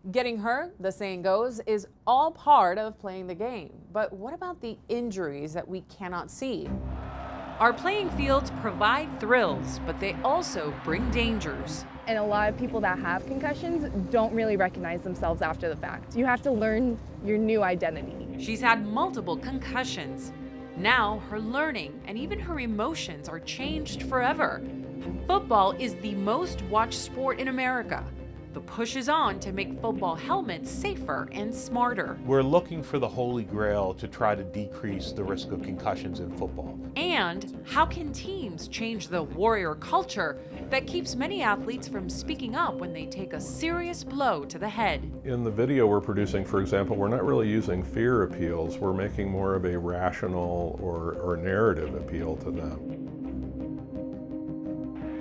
Getting hurt, the saying goes, is all part of playing the game. But what about the injuries that we cannot see? Our playing fields provide thrills, but they also bring dangers. And a lot of people that have concussions don't really recognize themselves after the fact. You have to learn your new identity. She's had multiple concussions. Now her learning and even her emotions are changed forever. Football is the most watched sport in America. The push is on to make football helmets safer and smarter. We're looking for the holy grail to try to decrease the risk of concussions in football. And how can teams change the warrior culture that keeps many athletes from speaking up when they take a serious blow to the head? In the video we're producing, for example, we're not really using fear appeals. We're making more of a rational or narrative appeal to them.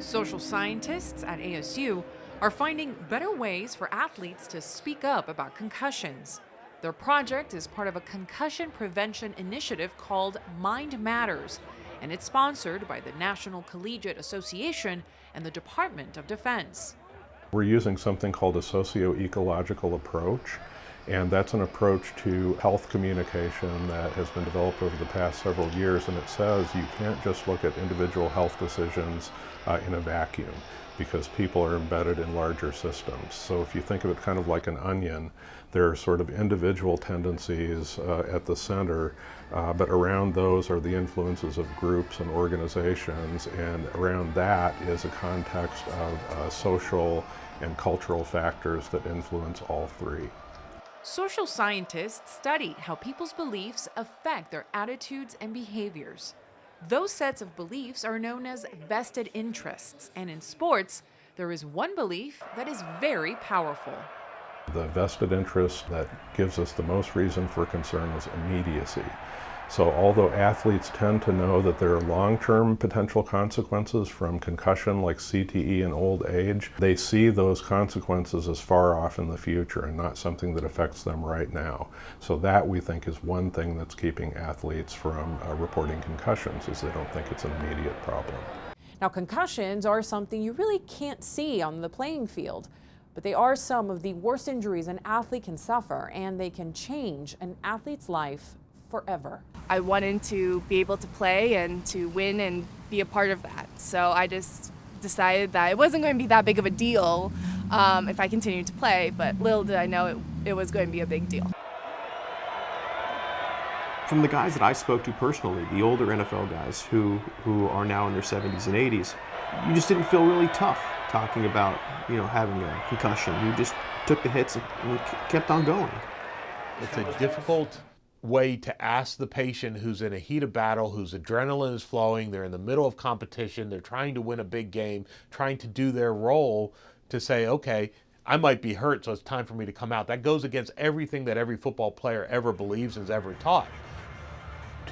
Social scientists at ASU are finding better ways for athletes to speak up about concussions. Their project is part of a concussion prevention initiative called Mind Matters, and it's sponsored by the National Collegiate Association and the Department of Defense. We're using something called a socio-ecological approach, and that's an approach to health communication that has been developed over the past several years, and it says you can't just look at individual health decisions in a vacuum, because people are embedded in larger systems. So if you think of it kind of like an onion, there are sort of individual tendencies at the center, but around those are the influences of groups and organizations, and around that is a context of social and cultural factors that influence all three. Social scientists study how people's beliefs affect their attitudes and behaviors. Those sets of beliefs are known as vested interests, and in sports, there is one belief that is very powerful. The vested interest that gives us the most reason for concern is immediacy. So although athletes tend to know that there are long-term potential consequences from concussion like CTE and old age, they see those consequences as far off in the future and not something that affects them right now. So that, we think, is one thing that's keeping athletes from reporting concussions, is they don't think it's an immediate problem. Now, concussions are something you really can't see on the playing field, but they are some of the worst injuries an athlete can suffer, and they can change an athlete's life forever. I wanted to be able to play and to win and be a part of that. So I just decided that it wasn't going to be that big of a deal if I continued to play, but little did I know it was going to be a big deal. From the guys that I spoke to personally, the older NFL guys who are now in their 70s and 80s, you just didn't feel really tough talking about, having a concussion. You just took the hits and kept on going. It's a difficult way to ask the patient who's in a heat of battle, whose adrenaline is flowing, they're in the middle of competition, they're trying to win a big game, trying to do their role, to say, okay, I might be hurt, so it's time for me to come out. That goes against everything that every football player ever believes and is ever taught.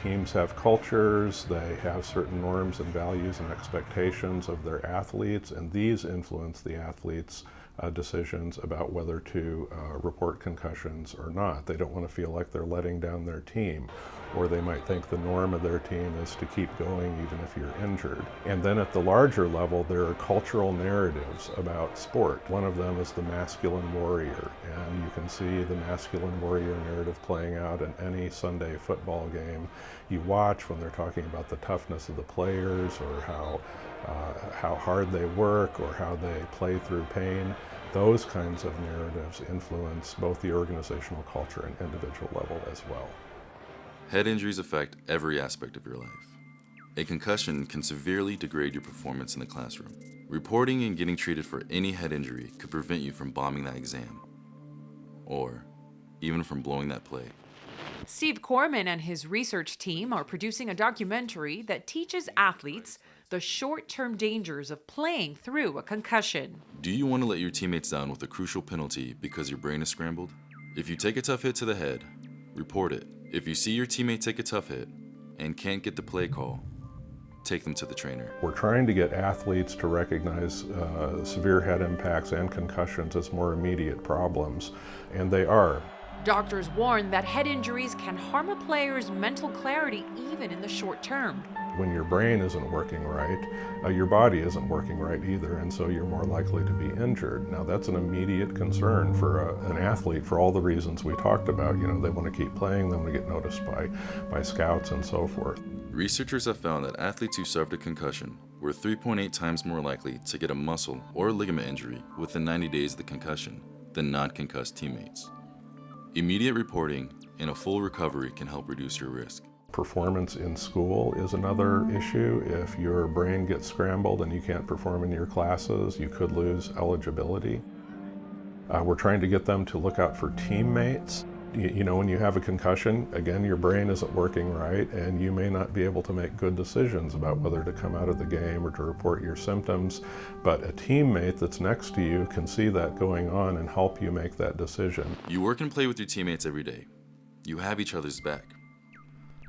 Teams have cultures, they have certain norms and values and expectations of their athletes, and these influence the athletes' decisions about whether to report concussions or not. They don't want to feel like they're letting down their team, or they might think the norm of their team is to keep going even if you're injured. And then at the larger level, there are cultural narratives about sport. One of them is the masculine warrior, and you can see the masculine warrior narrative playing out in any Sunday football game you watch, when they're talking about the toughness of the players, or how hard they work, or how they play through pain. Those kinds of narratives influence both the organizational culture and individual level as well. Head injuries affect every aspect of your life. A concussion can severely degrade your performance in the classroom. Reporting and getting treated for any head injury could prevent you from bombing that exam, or even from blowing that play. Steve Corman and his research team are producing a documentary that teaches athletes the short-term dangers of playing through a concussion. Do you want to let your teammates down with a crucial penalty because your brain is scrambled? If you take a tough hit to the head, report it. If you see your teammate take a tough hit and can't get the play call, take them to the trainer. We're trying to get athletes to recognize severe head impacts and concussions as more immediate problems, and they are. Doctors warn that head injuries can harm a player's mental clarity even in the short term. When your brain isn't working right, your body isn't working right either, and so you're more likely to be injured. Now that's an immediate concern for an athlete for all the reasons we talked about. They want to keep playing, they want to get noticed by scouts and so forth. Researchers have found that athletes who suffered a concussion were 3.8 times more likely to get a muscle or ligament injury within 90 days of the concussion than non-concussed teammates. Immediate reporting and a full recovery can help reduce your risk. Performance in school is another issue. If your brain gets scrambled and you can't perform in your classes, you could lose eligibility. We're trying to get them to look out for teammates. When you have a concussion, again, your brain isn't working right, and you may not be able to make good decisions about whether to come out of the game or to report your symptoms, but a teammate that's next to you can see that going on and help you make that decision. You work and play with your teammates every day. You have each other's back.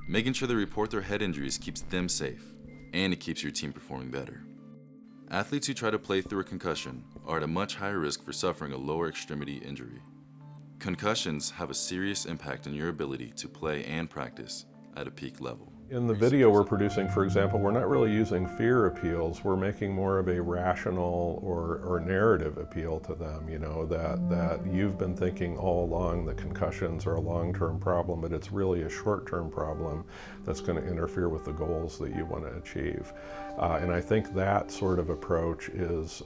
Making sure they report their head injuries keeps them safe, and it keeps your team performing better. Athletes who try to play through a concussion are at a much higher risk for suffering a lower extremity injury. Concussions have a serious impact on your ability to play and practice at a peak level. In the video we're producing, for example, we're not really using fear appeals. We're making more of a rational or narrative appeal to them, that you've been thinking all along that concussions are a long-term problem, but it's really a short-term problem that's going to interfere with the goals that you want to achieve. And I think that sort of approach is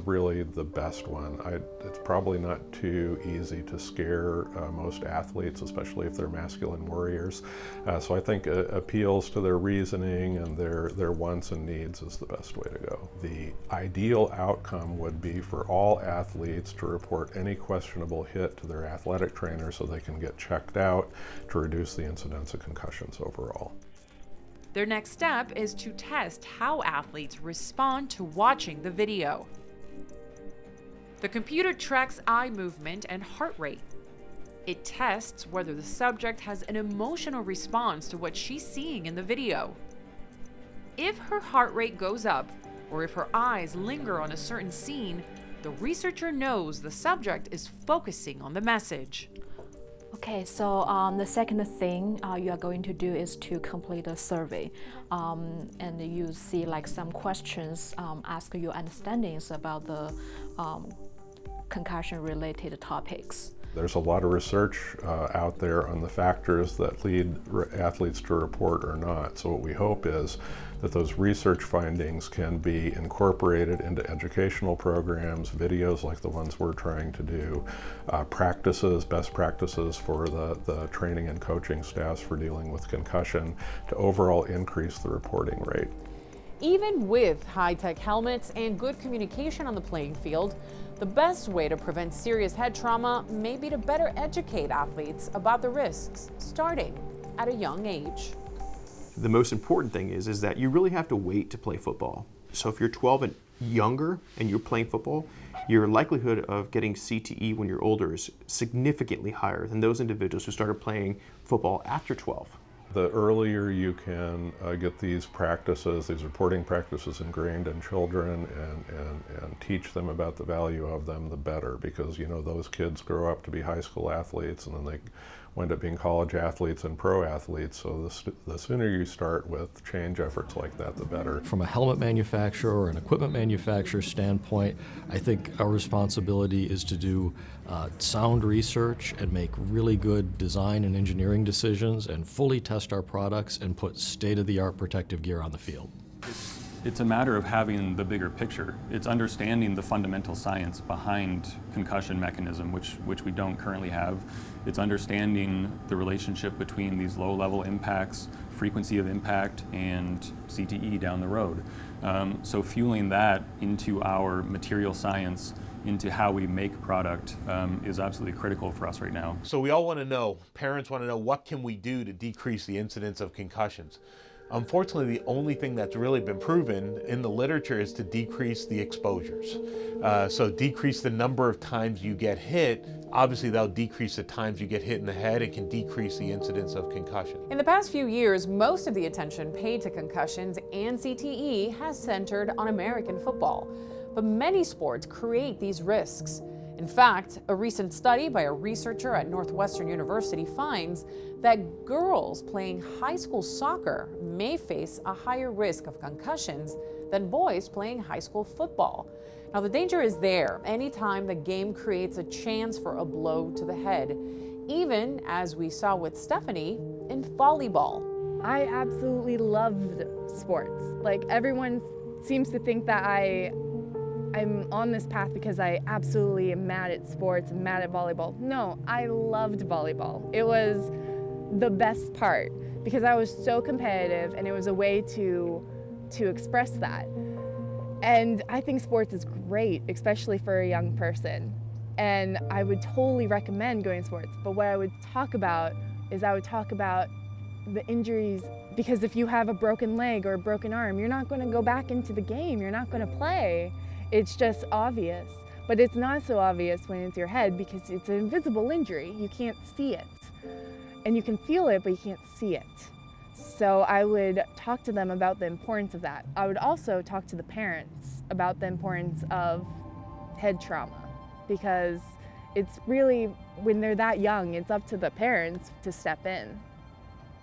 really the best one. It's probably not too easy to scare most athletes, especially if they're masculine warriors. So I think appeals to their reasoning and their wants and needs is the best way to go. The ideal outcome would be for all athletes to report any questionable hit to their athletic trainer so they can get checked out to reduce the incidence of concussions overall. Their next step is to test how athletes respond to watching the video. The computer tracks eye movement and heart rate. It tests whether the subject has an emotional response to what she's seeing in the video. If her heart rate goes up, or if her eyes linger on a certain scene, the researcher knows the subject is focusing on the message. Okay, so the second thing you are going to do is to complete a survey, and you see some questions ask your understandings about the concussion-related topics. There's a lot of research out there on the factors that lead athletes to report or not. So what we hope is that those research findings can be incorporated into educational programs, videos like the ones we're trying to do, best practices for the training and coaching staffs for dealing with concussion to overall increase the reporting rate. Even with high-tech helmets and good communication on the playing field, the best way to prevent serious head trauma may be to better educate athletes about the risks, starting at a young age. The most important thing is that you really have to wait to play football. So if you're 12 and younger and you're playing football, your likelihood of getting CTE when you're older is significantly higher than those individuals who started playing football after 12. The earlier you can get these practices, these reporting practices ingrained in children and teach them about the value of them, the better, because those kids grow up to be high school athletes and then they wind up being college athletes and pro athletes. So the sooner you start with change efforts like that, the better. From a helmet manufacturer or an equipment manufacturer standpoint, I think our responsibility is to do sound research and make really good design and engineering decisions and fully test our products and put state-of-the-art protective gear on the field. It's a matter of having the bigger picture. It's understanding the fundamental science behind concussion mechanism, which we don't currently have. It's understanding the relationship between these low-level impacts, frequency of impact, and CTE down the road. So fueling that into our material science, into how we make product, is absolutely critical for us right now. So we all want to know, parents want to know, what can we do to decrease the incidence of concussions? Unfortunately, the only thing that's really been proven in the literature is to decrease the exposures. So decrease the number of times you get hit. Obviously, that'll decrease the times you get hit in the head. It can decrease the incidence of concussion. In the past few years, most of the attention paid to concussions and CTE has centered on American football. But many sports create these risks. In fact, a recent study by a researcher at Northwestern University finds that girls playing high school soccer may face a higher risk of concussions than boys playing high school football. Now, the danger is there anytime the game creates a chance for a blow to the head, even as we saw with Stephanie in volleyball. I absolutely loved sports. Like, everyone seems to think that I'm on this path because I absolutely am mad at sports and mad at volleyball. No, I loved volleyball. It was the best part because I was so competitive and it was a way to express that. And I think sports is great, especially for a young person. And I would totally recommend going to sports. But what I would talk about is the injuries, because if you have a broken leg or a broken arm, you're not going to go back into the game. You're not going to play. It's just obvious. But it's not so obvious when it's your head because it's an invisible injury. You can't see it. And you can feel it, but you can't see it. So I would talk to them about the importance of that. I would also talk to the parents about the importance of head trauma, because it's really, when they're that young, it's up to the parents to step in.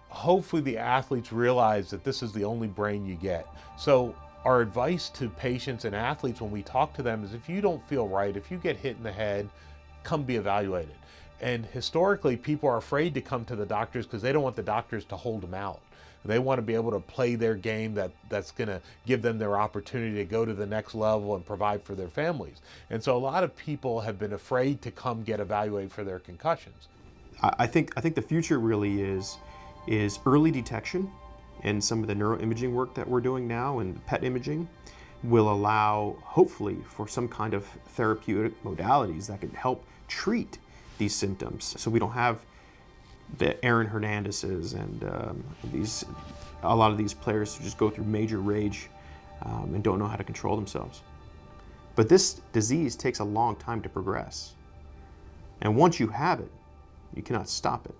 Hopefully the athletes realize that this is the only brain you get. So our advice to patients and athletes when we talk to them is, if you don't feel right, if you get hit in the head, come be evaluated. And historically, people are afraid to come to the doctors because they don't want the doctors to hold them out. They want to be able to play their game that's going to give them their opportunity to go to the next level and provide for their families. And so a lot of people have been afraid to come get evaluated for their concussions. I think the future really is early detection, and some of the neuroimaging work that we're doing now and PET imaging will allow, hopefully, for some kind of therapeutic modalities that can help treat these symptoms, so we don't have the Aaron Hernandezes and a lot of these players who just go through major rage and don't know how to control themselves. But this disease takes a long time to progress, and once you have it, you cannot stop it.